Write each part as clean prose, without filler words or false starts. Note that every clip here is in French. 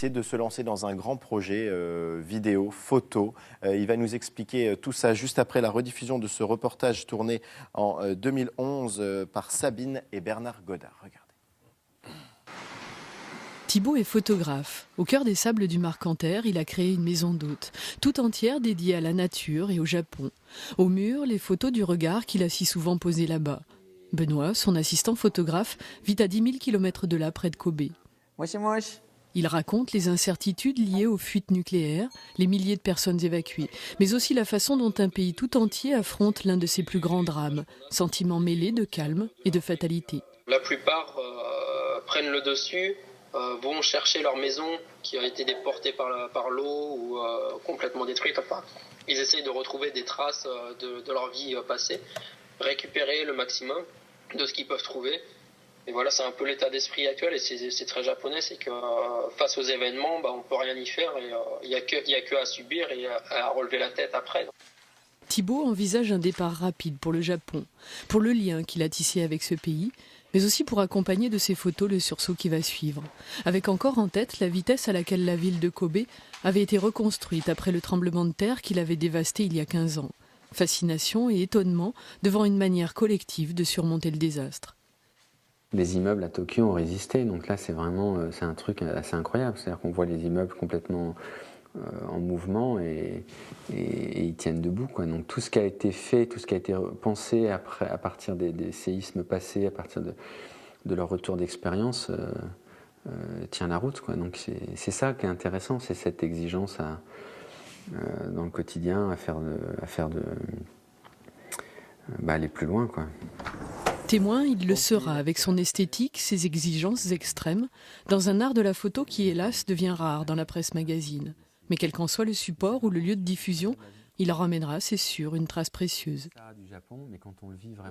décidé de se lancer dans un grand projet vidéo, photo. Il va nous expliquer tout ça juste après la rediffusion de ce reportage tourné en 2011 par Sabine et Bernard Godard. Regardez. Thibaut est photographe. Au cœur des sables du Marcanterre, il a créé une maison d'hôte, tout entière dédiée à la nature et au Japon. Au mur, les photos du regard qu'il a si souvent posées là-bas. Benoît, son assistant photographe, vit à 10 000 km de là, près de Kobe. Il raconte les incertitudes liées aux fuites nucléaires, les milliers de personnes évacuées, mais aussi la façon dont un pays tout entier affronte l'un de ses plus grands drames, sentiments mêlés de calme et de fatalité. La plupart prennent le dessus, vont chercher leur maison qui a été déportée par l'eau ou complètement détruite. Enfin, ils essayent de retrouver des traces de leur vie passée, récupérer le maximum de ce qu'ils peuvent trouver. Et voilà, c'est un peu l'état d'esprit actuel et c'est très japonais, c'est que face aux événements, on ne peut rien y faire et il n'y a que à subir et à relever la tête après. Thibaut envisage un départ rapide pour le Japon, pour le lien qu'il a tissé avec ce pays, mais aussi pour accompagner de ses photos le sursaut qui va suivre, avec encore en tête la vitesse à laquelle la ville de Kobe avait été reconstruite après le tremblement de terre qui l'avait dévastée il y a 15 ans. Fascination et étonnement devant une manière collective de surmonter le désastre. Les immeubles à Tokyo ont résisté, donc là c'est un truc assez incroyable, c'est-à-dire qu'on voit les immeubles complètement en mouvement et ils tiennent debout, quoi. Donc tout ce qui a été fait, tout ce qui a été pensé après, à partir des séismes passés, à partir de leur retour d'expérience, tient la route, quoi. Donc c'est ça qui est intéressant, c'est cette exigence dans le quotidien aller plus loin, quoi. Témoin, il le sera avec son esthétique, ses exigences extrêmes, dans un art de la photo qui, hélas, devient rare dans la presse magazine. Mais quel qu'en soit le support ou le lieu de diffusion, il en ramènera, c'est sûr, une trace précieuse.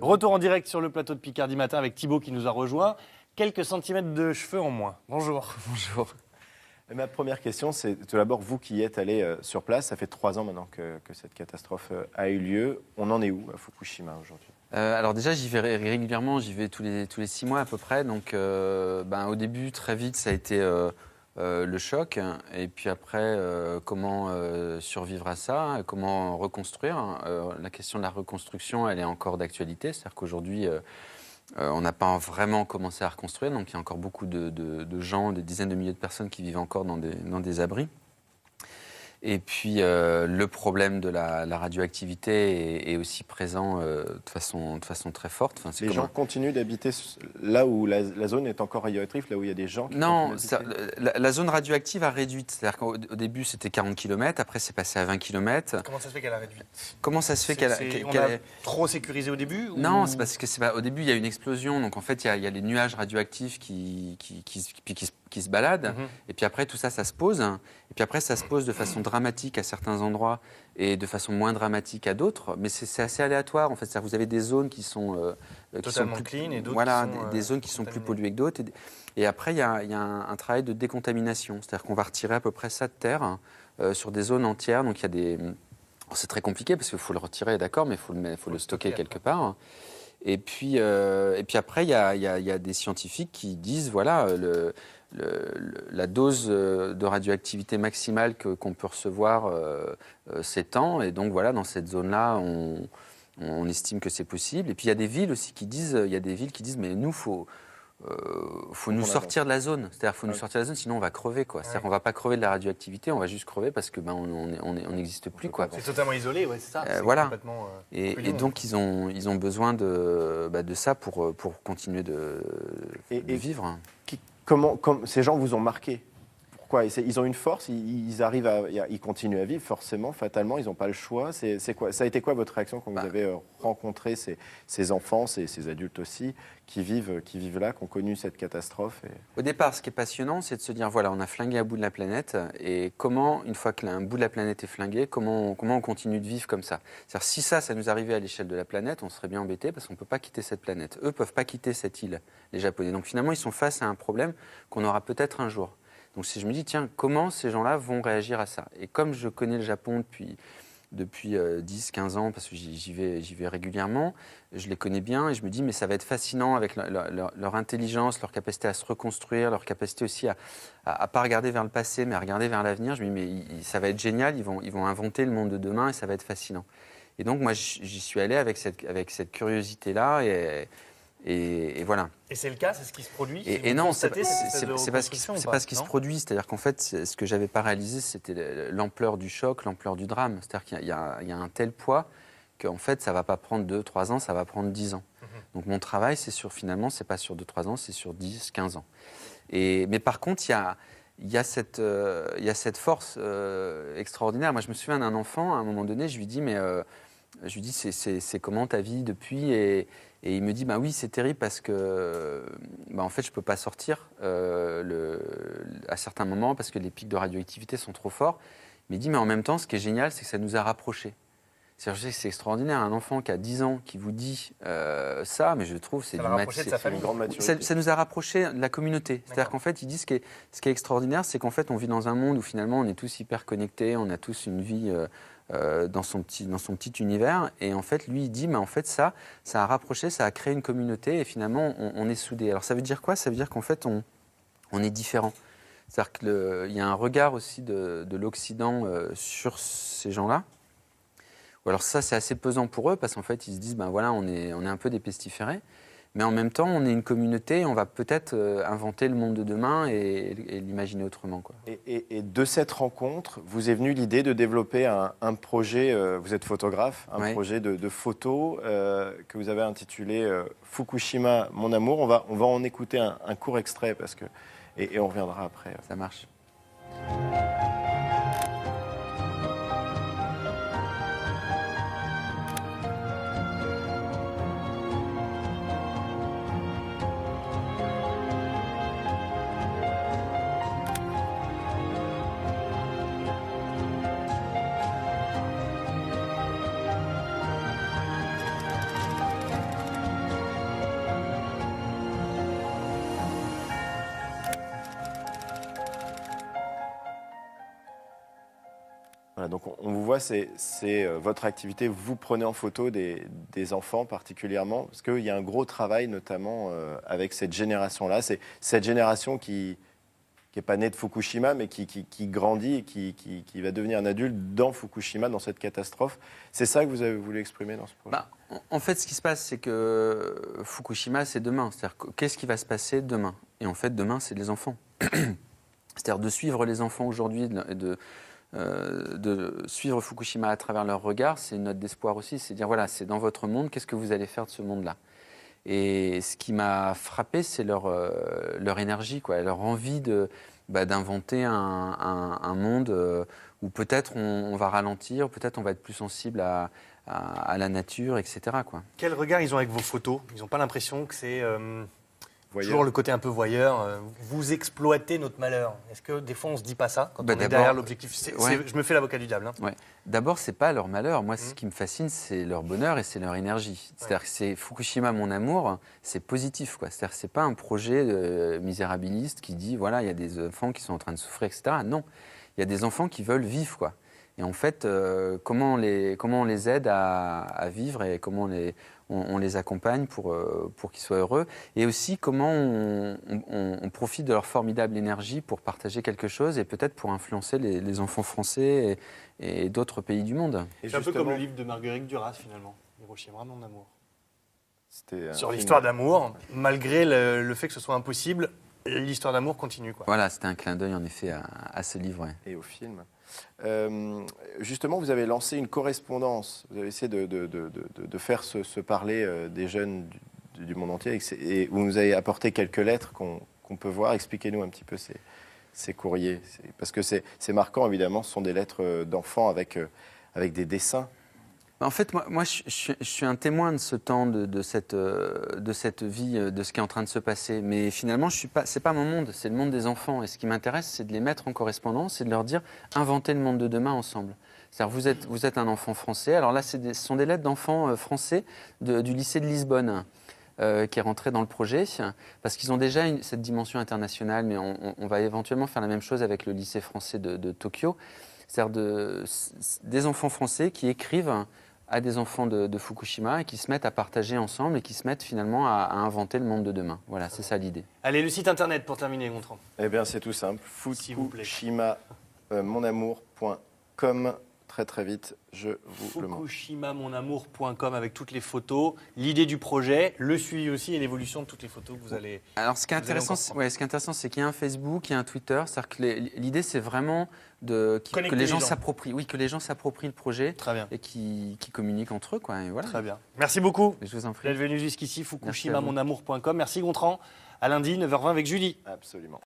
Retour en direct sur le plateau de Picardie Matin avec Thibaut qui nous a rejoint. Quelques centimètres de cheveux en moins. Bonjour. Bonjour. Ma première question, c'est tout d'abord vous qui êtes allé sur place. Ça fait 3 ans maintenant que cette catastrophe a eu lieu. On en est où à Fukushima aujourd'hui ? Alors déjà, j'y vais régulièrement, j'y vais tous les 6 mois à peu près. Donc au début, très vite, ça a été le choc. Et puis après, comment survivre à ça, comment reconstruire. La question de la reconstruction, elle est encore d'actualité. C'est-à-dire qu'aujourd'hui, on n'a pas vraiment commencé à reconstruire. Donc il y a encore beaucoup de gens, des dizaines de milliers de personnes qui vivent encore dans des abris. Et puis le problème de la radioactivité est aussi présent de façon très forte. Enfin, les gens continuent d'habiter là où la zone est encore radioactive, là où il y a des gens qui Non, la zone radioactive a réduit. C'est-à-dire qu'au début, c'était 40 km, après, c'est passé à 20 km. Comment ça se fait qu'elle a réduit ? Comment ça se fait On a trop sécurisé au début ou... Non, c'est parce que au début, il y a une explosion. Donc, en fait, il y a les nuages radioactifs qui se baladent. Et puis après, tout ça, ça se pose. Et puis après, ça se pose de façon dramatique à certains endroits et de façon moins dramatique à d'autres. Mais c'est assez aléatoire, en fait. C'est-à-dire que vous avez des zones qui sont... totalement clean et d'autres qui sont... des zones qui sont plus polluées que d'autres. Et après, il y a un travail de décontamination. C'est-à-dire qu'on va retirer à peu près ça de terre sur des zones entières. Donc, il y a des... C'est très compliqué parce qu'il faut le retirer, d'accord, mais il faut le stocker quelque part. Et puis après, il y a des scientifiques qui disent, voilà... la dose de radioactivité maximale qu'on peut recevoir s'étend. Et donc, voilà, dans cette zone-là, on estime que c'est possible. Et puis, il y a des villes aussi qui disent, mais nous, faut nous sortir de la zone. C'est-à-dire, faut nous sortir de la zone, sinon on va crever, quoi. C'est-à-dire, on va pas crever de la radioactivité, on va juste crever parce que on n'existe plus, quoi. C'est totalement isolé, ouais, c'est ça. Voilà. Et donc, ils ont besoin de ça pour continuer de vivre. Comment ces gens vous ont marqué ? Pourquoi ? Ils ont une force, ils continuent à vivre forcément, fatalement, ils n'ont pas le choix. C'est quoi ? Ça a été quoi votre réaction quand vous avez rencontré ces enfants, ces adultes aussi, qui vivent là, qui ont connu cette catastrophe Au départ, ce qui est passionnant, c'est de se dire, voilà, on a flingué un bout de la planète, et comment, une fois qu'un bout de la planète est flingué, comment on continue de vivre comme ça ? C'est-à-dire, si ça nous arrivait à l'échelle de la planète, on serait bien embêtés parce qu'on ne peut pas quitter cette planète. Eux ne peuvent pas quitter cette île, les Japonais. Donc finalement, ils sont face à un problème qu'on aura peut-être un jour. Donc si je me dis, tiens, comment ces gens-là vont réagir à ça ? Et comme je connais le Japon depuis 10, 15 ans, parce que j'y vais régulièrement. Je les connais bien et je me dis, mais ça va être fascinant avec leur intelligence, leur capacité à se reconstruire, leur capacité aussi à pas regarder vers le passé, mais à regarder vers l'avenir. Je me dis, mais ça va être génial, ils vont inventer le monde de demain et ça va être fascinant. Et donc, moi, j'y suis allé avec cette curiosité-là et voilà. Et c'est le cas, c'est ce qui se produit. Et non, c'est pas ce qui se Non produit. C'est-à-dire qu'en fait, ce que j'avais pas réalisé, c'était l'ampleur du choc, l'ampleur du drame. C'est-à-dire qu'il y a un tel poids qu'en fait, ça va pas prendre 2, 3 ans, ça va prendre 10 ans. Donc mon travail, finalement, c'est pas sur 2, 3 ans, c'est sur 10, 15 ans. Mais par contre, il y a cette force extraordinaire. Moi, je me souviens d'un enfant, à un moment donné, je lui dis, c'est comment ta vie depuis et il me dit, bah oui, c'est terrible parce que, en fait, je peux pas sortir à certains moments parce que les pics de radioactivité sont trop forts. Mais il dit, mais en même temps, ce qui est génial, c'est que ça nous a rapprochés. C'est extraordinaire, un enfant qui a 10 ans qui vous dit ça, mais je trouve c'est une grande maturité. Ça nous a rapproché de la communauté. C'est-à-dire qu'en fait, il dit ce qui est extraordinaire, c'est qu'en fait, on vit dans un monde où finalement, on est tous hyper connectés, on a tous une vie dans son petit univers. Et en fait, lui, il dit, mais en fait, ça a rapproché, ça a créé une communauté et finalement, on est soudés. Alors, ça veut dire quoi? Ça veut dire qu'en fait, on est différents. C'est-à-dire qu'il y a un regard aussi de l'Occident sur ces gens-là. Alors ça, c'est assez pesant pour eux parce qu'en fait, ils se disent, ben voilà, on est un peu des pestiférés, mais en même temps, on est une communauté, on va peut-être inventer le monde de demain et l'imaginer autrement, quoi. Et de cette rencontre, vous est venue l'idée de développer un projet, vous êtes photographe, un projet de photos que vous avez intitulé Fukushima, mon amour. On va en écouter un court extrait et on reviendra après. Ça marche. Voilà, donc on vous voit, c'est votre activité, vous prenez en photo des enfants particulièrement, parce qu'il y a un gros travail notamment avec cette génération-là. C'est cette génération qui n'est pas née de Fukushima, mais qui grandit et qui va devenir un adulte dans Fukushima, dans cette catastrophe. C'est ça que vous avez voulu exprimer dans ce projet? En fait, ce qui se passe, c'est que Fukushima, c'est demain. C'est-à-dire, qu'est-ce qui va se passer demain? Et en fait, demain, c'est les enfants. C'est-à-dire de suivre les enfants aujourd'hui, de suivre Fukushima à travers leur regard, c'est une note d'espoir aussi. C'est dire, voilà, c'est dans votre monde, qu'est-ce que vous allez faire de ce monde-là? Et ce qui m'a frappé, c'est leur énergie, quoi, leur envie d'inventer un monde où peut-être on va ralentir, peut-être on va être plus sensible à la nature, etc., quoi. Quel regard ils ont avec vos photos? Ils n'ont pas l'impression que c'est Voyeur. toujours le côté un peu voyeur, vous exploitez notre malheur. Est-ce que des fois on se dit pas ça quand on est derrière l'objectif? Je me fais l'avocat du diable. Ouais. D'abord, c'est pas leur malheur. Moi, ce qui me fascine, c'est leur bonheur et c'est leur énergie. C'est-à-dire que c'est Fukushima, mon amour, c'est positif, quoi. C'est-à-dire que c'est pas un projet misérabiliste qui dit voilà, il y a des enfants qui sont en train de souffrir, etc. Non, il y a des enfants qui veulent vivre, quoi. Et en fait, comment on les aide à vivre et comment on les accompagne pour qu'ils soient heureux. Et aussi, comment on profite de leur formidable énergie pour partager quelque chose et peut-être pour influencer les enfants français et d'autres pays du monde. C'est un peu comme le livre de Marguerite Duras, finalement, Hiroshima, mon amour. C'était sur l'histoire d'amour, malgré le fait que ce soit impossible, l'histoire d'amour continue, quoi. Voilà, c'était un clin d'œil, en effet, à ce livre. Ouais. Et au film. Justement, vous avez lancé une correspondance. Vous avez essayé de faire se parler des jeunes du monde entier. Et vous nous avez apporté quelques lettres qu'on peut voir. Expliquez-nous un petit peu ces courriers. Parce que c'est marquant, évidemment. Ce sont des lettres d'enfants avec des dessins. En fait, moi je suis un témoin de ce temps, de cette vie, de ce qui est en train de se passer. Mais finalement, c'est pas mon monde, c'est le monde des enfants. Et ce qui m'intéresse, c'est de les mettre en correspondance et de leur dire, inventez le monde de demain ensemble. C'est-à-dire, vous êtes un enfant français. Alors là, ce sont des lettres d'enfants français du lycée de Lisbonne qui est rentré dans le projet, parce qu'ils ont déjà cette dimension internationale, mais on va éventuellement faire la même chose avec le lycée français de Tokyo. C'est-à-dire des enfants français qui écrivent à des enfants de Fukushima et qui se mettent à partager ensemble et qui se mettent finalement à inventer le monde de demain. Voilà, c'est ça l'idée. Allez, le site internet pour terminer, Gontran. Eh bien, c'est tout simple. S'il vous plaît. Fukushimamonamour.com. Très très vite, je vous le montre. Fukushimamonamour.com avec toutes les photos, l'idée du projet, le suivi aussi et l'évolution de toutes les photos que vous allez. Alors, ce qui est intéressant, c'est qu'il y a un Facebook, il y a un Twitter. C'est-à-dire que l'idée, c'est vraiment que les gens s'approprient. Oui, que les gens s'approprient le projet. Très bien. Et qui communiquent entre eux, quoi. Et voilà. Très bien. Merci beaucoup. Je vous en prie. D'être venu jusqu'ici. Fukushimamonamour.com. Merci Gontran. À lundi, 9h20 avec Julie. Absolument.